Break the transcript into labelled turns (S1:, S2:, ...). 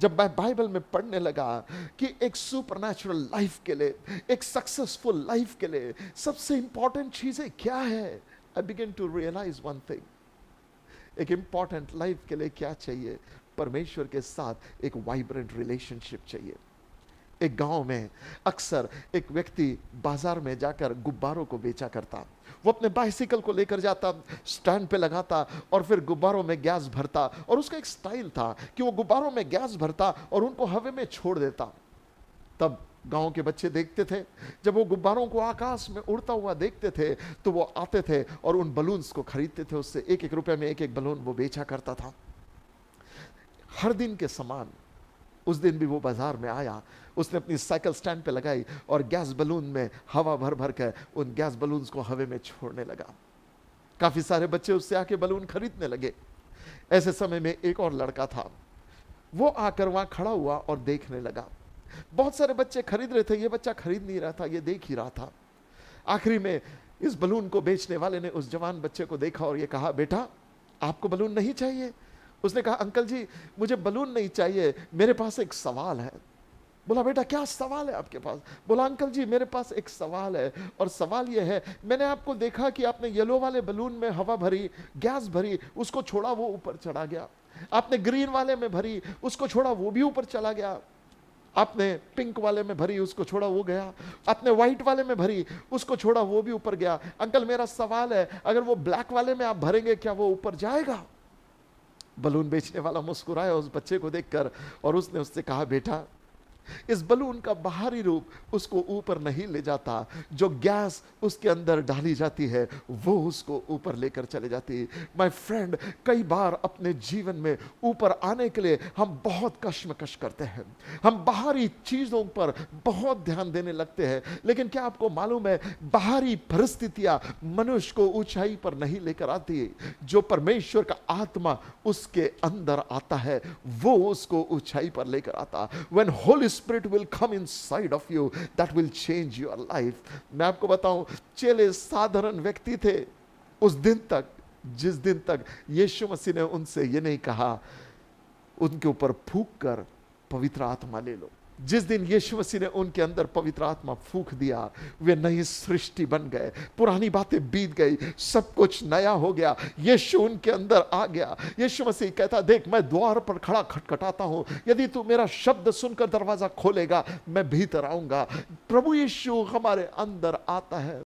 S1: जब मैं बाइबल में पढ़ने लगा कि एक सुपरनैचुरल लाइफ के लिए, एक सक्सेसफुल लाइफ के लिए सबसे इंपॉर्टेंट चीजें क्या है, I begin to realize one thing. एक इंपॉर्टेंट लाइफ के लिए क्या चाहिए? परमेश्वर के साथ एक वाइब्रेंट रिलेशनशिप चाहिए। एक गांव में अक्सर एक व्यक्ति बाजार में जाकर गुब्बारों को बेचा करता। वो अपने बाइसिकल को लेकर जाता, स्टैंड पे लगाता और फिर गुब्बारों में गैस भरता। और उसका एक स्टाइल था कि वो गुब्बारों में गैस भरता और उनको हवा में छोड़ देता। तब गांव के बच्चे देखते थे, जब वो गुब्बारों को आकाश में उड़ता हुआ देखते थे तो वो आते थे और उन बलून्स को खरीदते थे। उससे एक एक रुपए में एक एक बलून वो बेचा करता था। हर दिन के समान उस दिन भी वो बाजार में आया। उसने अपनी साइकिल स्टैंड पे लगाई और गैस बलून में हवा भर भर कर उन गैस बलून्स को हवा में छोड़ने लगा। काफी सारे बच्चे उससे आके बलून खरीदने लगे। ऐसे समय में एक और लड़का था, वो आकर वहां खड़ा हुआ और देखने लगा। बहुत सारे बच्चे खरीद रहे थे, ये बच्चा खरीद नहीं रहा था, ये देख ही रहा था। आखिरी में इस बलून को बेचने वाले ने उस जवान बच्चे को देखा और ये कहा, बेटा आपको बलून नहीं चाहिए? उसने कहा, अंकल जी मुझे बलून नहीं चाहिए, मेरे पास एक सवाल है। बोला, बेटा क्या सवाल है आपके पास? बोला, अंकल जी मेरे पास एक सवाल है और सवाल यह है, मैंने आपको देखा कि आपने येलो वाले बलून में हवा भरी, गैस भरी, उसको छोड़ा वो ऊपर चढ़ा गया। आपने ग्रीन वाले में भरी, उसको छोड़ा वो भी ऊपर चला गया। आपने पिंक वाले में भरी, उसको छोड़ा वो गया। आपने व्हाइट वाले में भरी, उसको छोड़ा वो भी ऊपर गया। अंकल मेरा सवाल है, अगर वो ब्लैक वाले में आप भरेंगे क्या वो ऊपर जाएगा? बलून बेचने वाला मुस्कुराया उस बच्चे को देखकर और उसने उससे कहा, बेटा इस बलून का बाहरी रूप उसको ऊपर नहीं ले जाता, जो गैस उसके अंदर डाली जाती है वो उसको ऊपर लेकर चले जाती है। माय फ्रेंड, कई बार अपने जीवन में ऊपर आने के लिए हम बहुत कश्मकश करते हैं, हम बाहरी चीजों पर बहुत ध्यान देने लगते हैं, लेकिन क्या आपको मालूम है बाहरी परिस्थितियां मनुष्य को ऊंचाई पर नहीं लेकर आती। जो परमेश्वर का आत्मा उसके अंदर आता है वो उसको ऊंचाई पर लेकर आता। When Holy Spirit will come inside of you, that will change your life। मैं आपको बताऊं, चेले साधारण व्यक्ति थे उस दिन तक, जिस दिन तक यीशु मसीह ने उनसे ये नहीं कहा उनके ऊपर फूंक कर पवित्र आत्मा ले लो। जिस दिन यीशु मसीह ने उनके अंदर पवित्र आत्मा फूंक दिया, वे नई सृष्टि बन गए। पुरानी बातें बीत गई, सब कुछ नया हो गया। यीशु उनके अंदर आ गया। यीशु मसीह कहता, देख मैं द्वार पर खड़ा खटखटाता हूं, यदि तू मेरा शब्द सुनकर दरवाजा खोलेगा मैं भीतर आऊंगा। प्रभु यीशु हमारे अंदर आता है।